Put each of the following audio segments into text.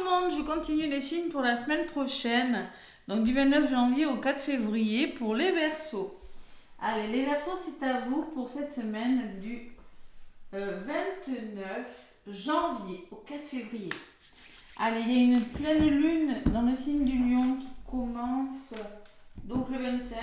monde, je continue les signes pour la semaine prochaine. Donc du 29 janvier au 4 février pour les Verseaux. Allez, les Verseaux, c'est à vous pour cette semaine du 29 janvier au 4 février. Allez, il y a une pleine lune dans le signe du Lion qui commence donc le 25.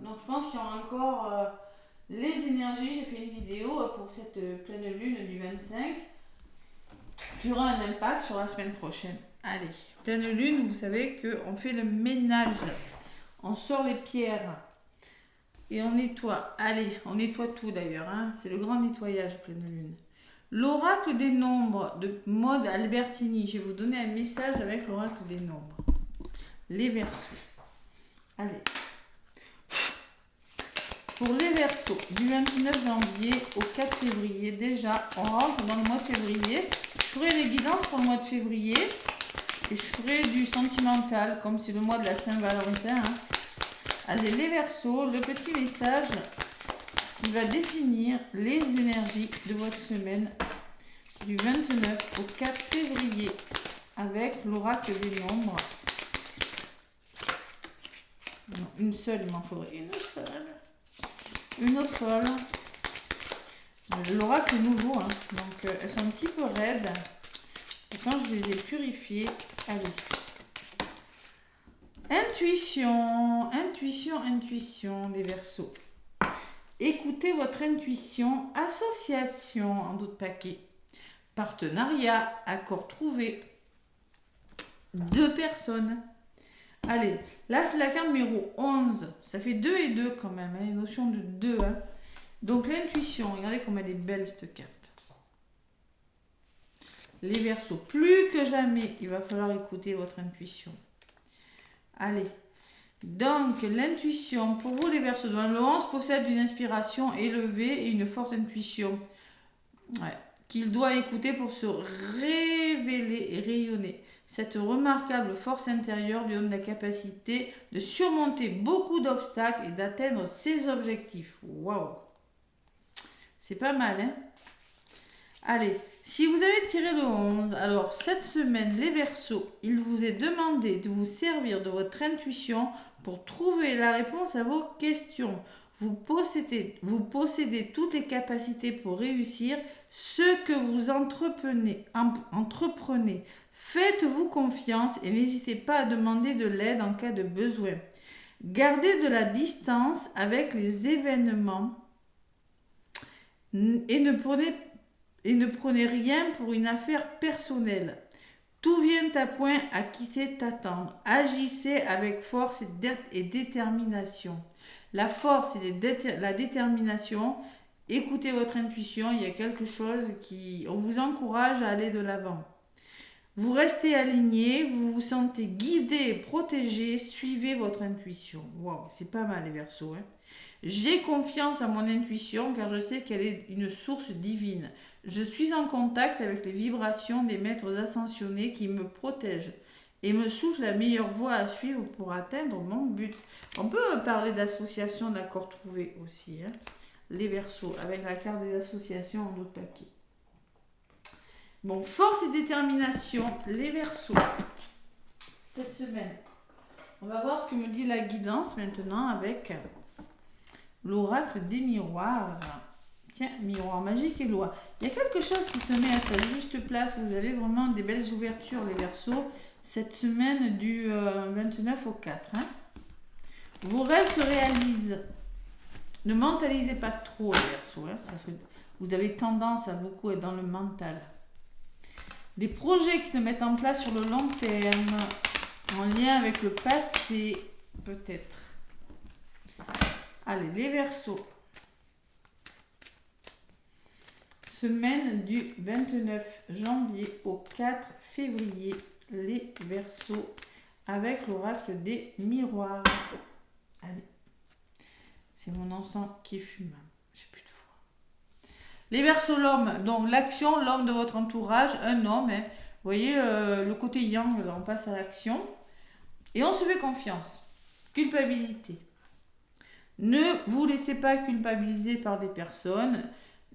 Donc je pense qu'il y aura encore les énergies. J'ai fait une vidéo pour cette pleine lune du 25 qui aura un impact sur la semaine prochaine. Allez, pleine lune, vous savez qu'on fait le ménage. On sort les pierres et on nettoie. Allez, on nettoie tout d'ailleurs. Hein. C'est le grand nettoyage, pleine lune. L'oracle des nombres de mode Albertini. Je vais vous donner un message avec l'oracle des nombres. Les Verseaux. Allez. Pour les Verseaux, du 29 janvier au 4 février, déjà, on rentre dans le mois de février. Je ferai les guidances pour le mois de février. Et je ferai du sentimental, comme c'est le mois de la Saint-Valentin. Hein. Allez, les Verseaux, le petit message qui va définir les énergies de votre semaine du 29 au 4 février avec l'oracle des nombres. Non, une seule, il m'en faudrait une seule. Une seule. L'oracle nouveau, hein. Donc elles sont un petit peu raides. Et quand je les ai purifiées, allez. Intuition, les Verseaux. Écoutez votre intuition, association en d'autres paquets, partenariat, accord trouvé, 2 personnes. Allez, là c'est la carte numéro 11, ça fait 2 et 2 quand même, hein, une notion de 2. Hein. Donc l'intuition, regardez comme elle est belle cette carte. Les Verseaux, plus que jamais, il va falloir écouter votre intuition. Allez. Donc, l'intuition, pour vous les Verseaux, le 11 possède une inspiration élevée et une forte intuition qu'il doit écouter pour se révéler et rayonner. Cette remarquable force intérieure lui donne la capacité de surmonter beaucoup d'obstacles et d'atteindre ses objectifs. Waouh! C'est pas mal, hein? Allez, si vous avez tiré le 11, alors cette semaine, les Verseaux, il vous est demandé de vous servir de votre intuition pour trouver la réponse à vos questions. Vous possédez toutes les capacités pour réussir ce que vous entreprenez. Faites-vous confiance et n'hésitez pas à demander de l'aide en cas de besoin. Gardez de la distance avec les événements et ne prenez rien pour une affaire personnelle. Tout vient à point à qui sait t'attendre. Agissez avec force et détermination. La force et la détermination. Écoutez votre intuition. Il y a quelque chose on vous encourage à aller de l'avant. Vous restez aligné, vous vous sentez guidé et protégé. Suivez votre intuition. Waouh, c'est pas mal les Verseaux. Hein. J'ai confiance à mon intuition car je sais qu'elle est une source divine. Je suis en contact avec les vibrations des maîtres ascensionnés qui me protègent et me soufflent la meilleure voie à suivre pour atteindre mon but. On peut parler d'association, d'accord trouvé aussi. Hein. Les Verseaux, avec la carte des associations en d'autres paquets. Bon, force et détermination, les Verseaux. Cette semaine, on va voir ce que me dit la guidance maintenant avec l'oracle des miroirs. Tiens, miroir magique et loi. Il y a quelque chose qui se met à sa juste place. Vous avez vraiment des belles ouvertures, les Verseaux, cette semaine du 29 au 4. Hein. Vos rêves se réalisent. Ne mentalisez pas trop, les Verseaux. Hein. Vous avez tendance à beaucoup être dans le mental. Des projets qui se mettent en place sur le long terme, en lien avec le passé, peut-être. Allez, les Verseaux. Semaine du 29 janvier au 4 février, les Verseaux, avec l'oracle des miroirs. Allez, c'est mon encens qui fume. J'ai plus de foi. Les Verseaux, l'homme, donc l'action, l'homme de votre entourage, un homme. Hein. Vous voyez, le côté yang, on passe à l'action. Et on se fait confiance. Culpabilité. Ne vous laissez pas culpabiliser par des personnes.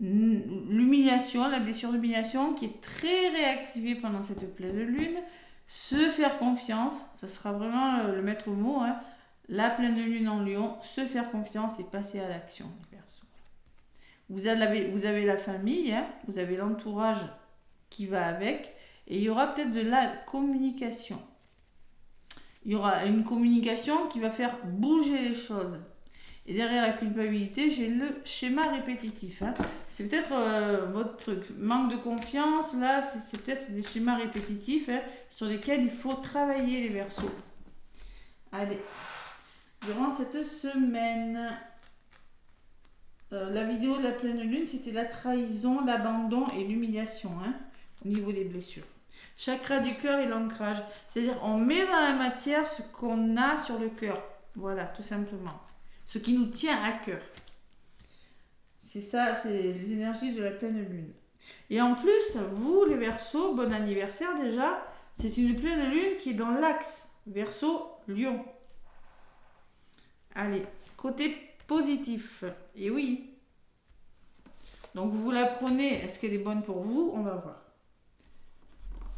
L'humiliation, la blessure d'humiliation qui est très réactivée pendant cette pleine lune. Se faire confiance, ça sera vraiment le maître mot, hein. La pleine lune en Lion, se faire confiance et passer à l'action, les Verseaux. Vous avez la famille, hein, vous avez l'entourage qui va avec, et il y aura peut-être de la communication. Il y aura une communication qui va faire bouger les choses. Et derrière la culpabilité, j'ai le schéma répétitif. Hein. C'est peut-être votre truc. Manque de confiance, là, c'est peut-être des schémas répétitifs, hein, sur lesquels il faut travailler, les Verseaux. Allez, durant cette semaine, la vidéo de la pleine lune, c'était la trahison, l'abandon et l'humiliation, hein, au niveau des blessures. Chakra du cœur et l'ancrage. C'est-à-dire, on met dans la matière ce qu'on a sur le cœur. Voilà, tout simplement. Ce qui nous tient à cœur. C'est ça, c'est les énergies de la pleine lune. Et en plus, vous, les Verseaux, bon anniversaire déjà. C'est une pleine lune qui est dans l'axe Verseau-Lion. Allez, côté positif. Et oui. Donc, vous la prenez. Est-ce qu'elle est bonne pour vous? On va voir.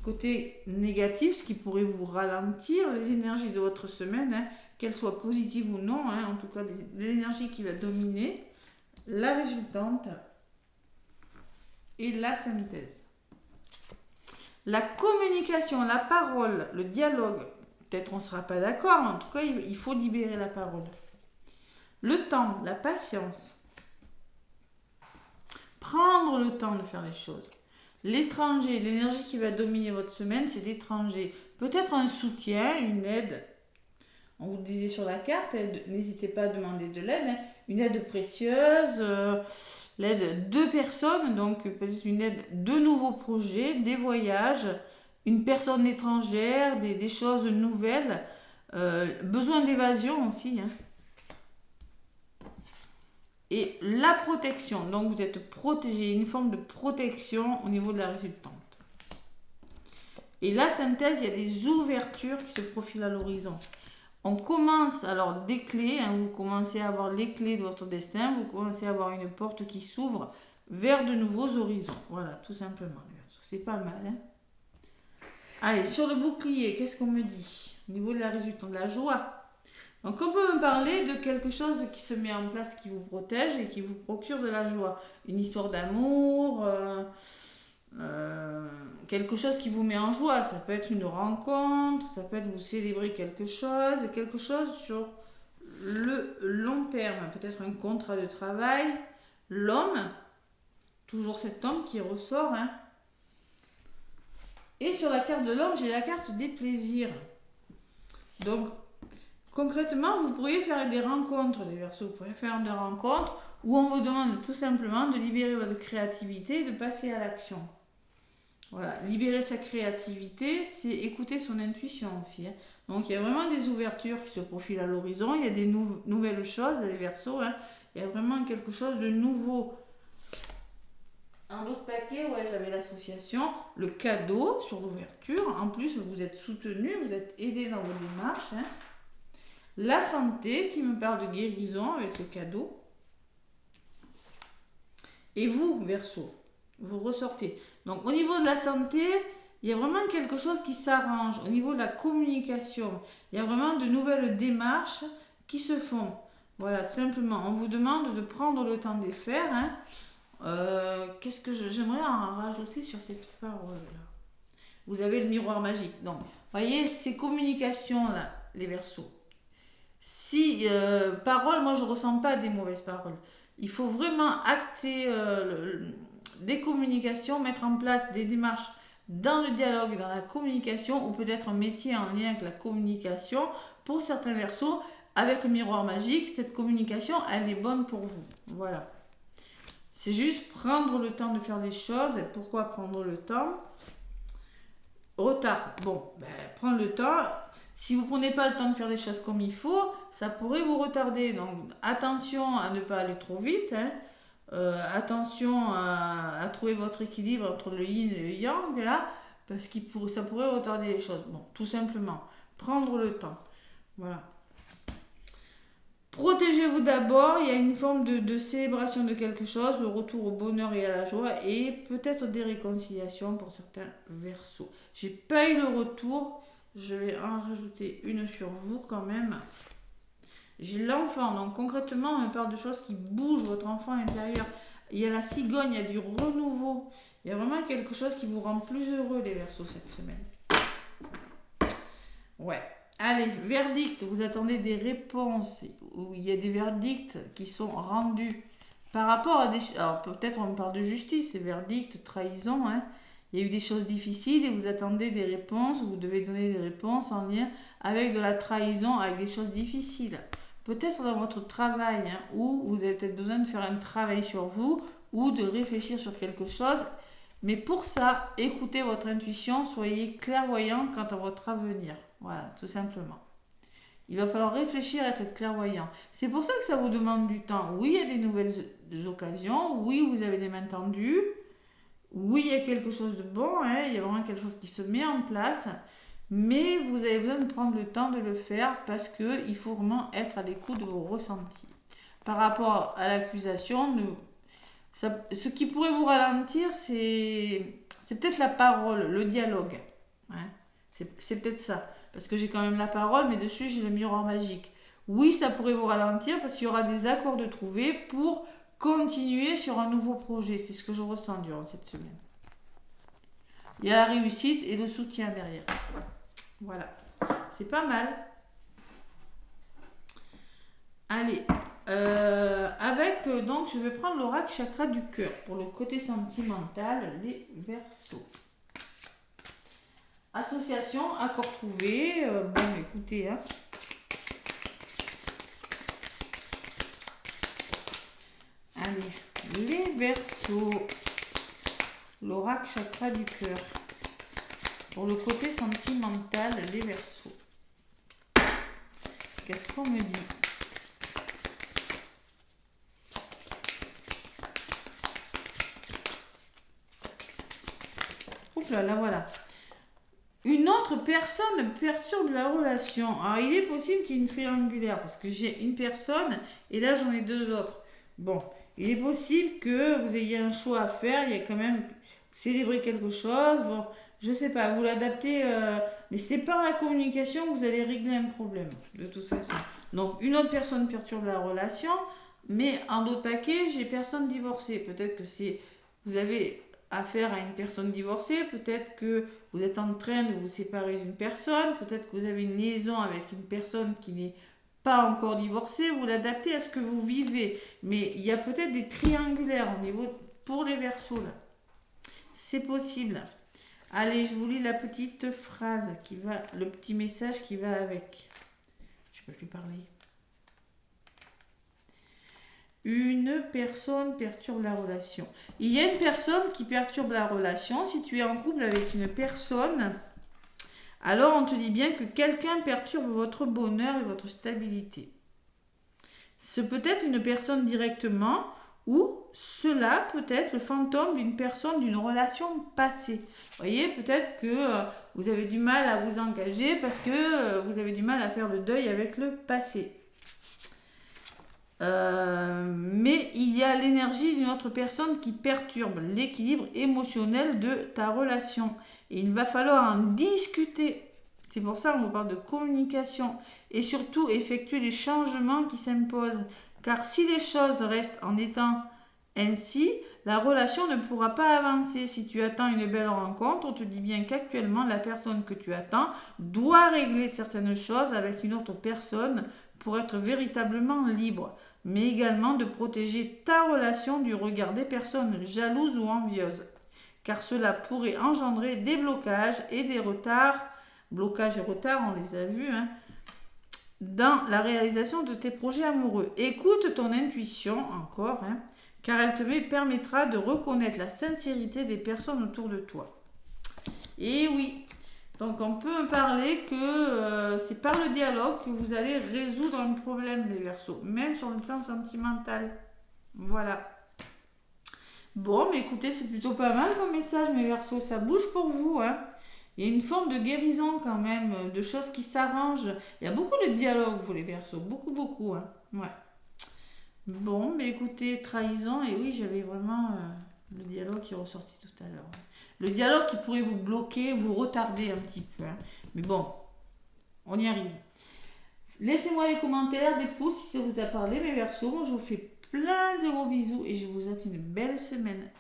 Côté négatif, ce qui pourrait vous ralentir, les énergies de votre semaine, hein, qu'elles soient positives ou non, hein, en tout cas l'énergie qui va dominer, la résultante et la synthèse. La communication, la parole, le dialogue, peut-être on ne sera pas d'accord, mais en tout cas il faut libérer la parole. Le temps, la patience. Prendre le temps de faire les choses. L'étranger, l'énergie qui va dominer votre semaine, c'est l'étranger. Peut-être un soutien, une aide. On vous disait sur la carte, n'hésitez pas à demander de l'aide. Hein. Une aide précieuse, l'aide de personnes, donc peut-être une aide de nouveaux projets, des voyages, une personne étrangère, des choses nouvelles. Besoin d'évasion aussi. Hein. Et la protection, donc vous êtes protégé, une forme de protection au niveau de la résultante. Et la synthèse, il y a des ouvertures qui se profilent à l'horizon. On commence alors des clés, hein, vous commencez à avoir les clés de votre destin, vous commencez à avoir une porte qui s'ouvre vers de nouveaux horizons. Voilà, tout simplement. C'est pas mal. Hein. Allez, sur le bouclier, qu'est-ce qu'on me dit? Au niveau de la résultante, de la joie. Donc on peut me parler de quelque chose qui se met en place, qui vous protège et qui vous procure de la joie. Une histoire d'amour, quelque chose qui vous met en joie. Ça peut être une rencontre, ça peut être vous célébrer quelque chose sur le long terme. Peut-être un contrat de travail. L'homme, toujours cet homme qui ressort. Hein. Et sur la carte de l'homme, j'ai la carte des plaisirs. Donc, concrètement, vous pourriez faire des rencontres, les Verseaux, vous pourriez faire des rencontres où on vous demande tout simplement de libérer votre créativité et de passer à l'action. Voilà, libérer sa créativité, c'est écouter son intuition aussi. Hein. Donc il y a vraiment des ouvertures qui se profilent à l'horizon, il y a des nouvelles choses, les Verseaux, hein. Il y a vraiment quelque chose de nouveau. Un autre paquet, ouais, j'avais l'association, le cadeau sur l'ouverture. En plus, vous êtes soutenu, vous êtes aidé dans vos démarches. Hein. La santé qui me parle de guérison avec le cadeau. Et vous, Verseau, vous ressortez. Donc au niveau de la santé, il y a vraiment quelque chose qui s'arrange. Au niveau de la communication, il y a vraiment de nouvelles démarches qui se font. Voilà, tout simplement. On vous demande de prendre le temps de les faire. Hein. Qu'est-ce que j'aimerais en rajouter sur cette parole-là? Vous avez le miroir magique. Donc, voyez, ces communications-là, les Verseaux. Si paroles, moi je ne ressens pas des mauvaises paroles. Il faut vraiment acter des communications, mettre en place des démarches dans le dialogue, dans la communication, ou peut-être un métier en lien avec la communication. Pour certains Verseaux, avec le miroir magique, cette communication, elle est bonne pour vous. Voilà. C'est juste prendre le temps de faire les choses. Et pourquoi prendre le temps? Retard. Bon, prendre le temps. Si vous ne prenez pas le temps de faire les choses comme il faut, ça pourrait vous retarder. Donc, attention à ne pas aller trop vite. Hein. Attention à trouver votre équilibre entre le yin et le yang, là, parce que ça pourrait retarder les choses. Bon, tout simplement, prendre le temps. Voilà. Protégez-vous d'abord, il y a une forme de célébration de quelque chose, le retour au bonheur et à la joie, et peut-être des réconciliations pour certains Verseaux. J'ai pas eu le retour, je vais en rajouter une sur vous quand même. J'ai l'enfant, donc concrètement on me parle de choses qui bougent, votre enfant intérieur. Il y a la cigogne, il y a du renouveau, il y a vraiment quelque chose qui vous rend plus heureux les Verseaux cette semaine. Ouais. Allez, verdict, vous attendez des réponses, où il y a des verdicts qui sont rendus par rapport à des... Alors peut-être on parle de justice, c'est verdict, trahison, hein. Il y a eu des choses difficiles et vous attendez des réponses, vous devez donner des réponses en lien avec de la trahison, avec des choses difficiles. Peut-être dans votre travail, hein, où vous avez peut-être besoin de faire un travail sur vous ou de réfléchir sur quelque chose. Mais pour ça, écoutez votre intuition, soyez clairvoyant quant à votre avenir. Voilà, tout simplement. Il va falloir réfléchir et être clairvoyant. C'est pour ça que ça vous demande du temps. Oui, il y a des nouvelles occasions. Oui, vous avez des mains tendues. Oui, il y a quelque chose de bon. Hein, il y a vraiment quelque chose qui se met en place. Mais vous avez besoin de prendre le temps de le faire parce qu'il faut vraiment être à l'écoute de vos ressentis. Par rapport à l'accusation, ce qui pourrait vous ralentir, c'est peut-être la parole, le dialogue. Hein, c'est peut-être ça. Parce que j'ai quand même la parole, mais dessus, j'ai le miroir magique. Oui, ça pourrait vous ralentir parce qu'il y aura des accords de trouver pour continuer sur un nouveau projet. C'est ce que je ressens durant cette semaine. Il y a la réussite et le soutien derrière. Voilà. C'est pas mal. Allez. Donc, je vais prendre l'oracle chakra du cœur pour le côté sentimental, les Verseaux. Association, accord trouvé. Bon, écoutez, hein. Allez, les Verseaux. L'oracle chakra du cœur. Pour le côté sentimental, les Verseaux. Qu'est-ce qu'on me dit? Oups là, voilà. Une autre personne perturbe la relation. Alors, il est possible qu'il y ait une triangulaire parce que j'ai une personne et là, j'en ai deux autres. Bon, il est possible que vous ayez un choix à faire. Il y a quand même célébrer quelque chose. Bon, je sais pas, vous l'adaptez. Mais c'est par la communication que vous allez régler un problème, de toute façon. Donc, une autre personne perturbe la relation. Mais en d'autres paquets, j'ai personne divorcée. Peut-être que vous avez affaire à une personne divorcée, peut-être que vous êtes en train de vous séparer d'une personne, peut-être que vous avez une liaison avec une personne qui n'est pas encore divorcée, vous l'adaptez à ce que vous vivez. Mais il y a peut-être des triangulaires au niveau pour les Verseaux là. C'est possible. Allez, je vous lis la petite phrase qui va, le petit message qui va avec. Je peux plus parler. Une personne perturbe la relation. Il y a une personne qui perturbe la relation. Si tu es en couple avec une personne, alors on te dit bien que quelqu'un perturbe votre bonheur et votre stabilité. C'est peut-être une personne directement ou cela peut être le fantôme d'une personne d'une relation passée. Vous voyez, peut-être que vous avez du mal à vous engager parce que vous avez du mal à faire le deuil avec le passé. Mais il y a l'énergie d'une autre personne qui perturbe l'équilibre émotionnel de ta relation. Et il va falloir en discuter. C'est pour ça qu'on vous parle de communication. Et surtout, effectuer les changements qui s'imposent. Car si les choses restent en étant ainsi, la relation ne pourra pas avancer. Si tu attends une belle rencontre, on te dit bien qu'actuellement, la personne que tu attends doit régler certaines choses avec une autre personne pour être véritablement libre, mais également de protéger ta relation du regard des personnes jalouses ou envieuses, car cela pourrait engendrer des blocages et des retards. Blocages et retards, on les a vus, hein, dans la réalisation de tes projets amoureux. Écoute ton intuition encore, hein, car elle te permettra de reconnaître la sincérité des personnes autour de toi. Et oui, donc on peut parler que c'est par le dialogue que vous allez résoudre un problème, les Verseaux, même sur le plan sentimental. Voilà. Bon, mais écoutez, c'est plutôt pas mal comme message, mes Verseaux, ça bouge pour vous, hein. Il y a une forme de guérison quand même, de choses qui s'arrangent. Il y a beaucoup de dialogue pour les Verseaux, beaucoup, beaucoup. Hein. Ouais. Bon, mais écoutez, trahison, et oui, j'avais vraiment le dialogue qui est ressorti tout à l'heure. Ouais. Le dialogue qui pourrait vous bloquer, vous retarder un petit peu. Hein. Mais bon, on y arrive. Laissez-moi les commentaires, des pouces si ça vous a parlé, mes Verseaux. Moi, je vous fais plein de gros bisous et je vous souhaite une belle semaine.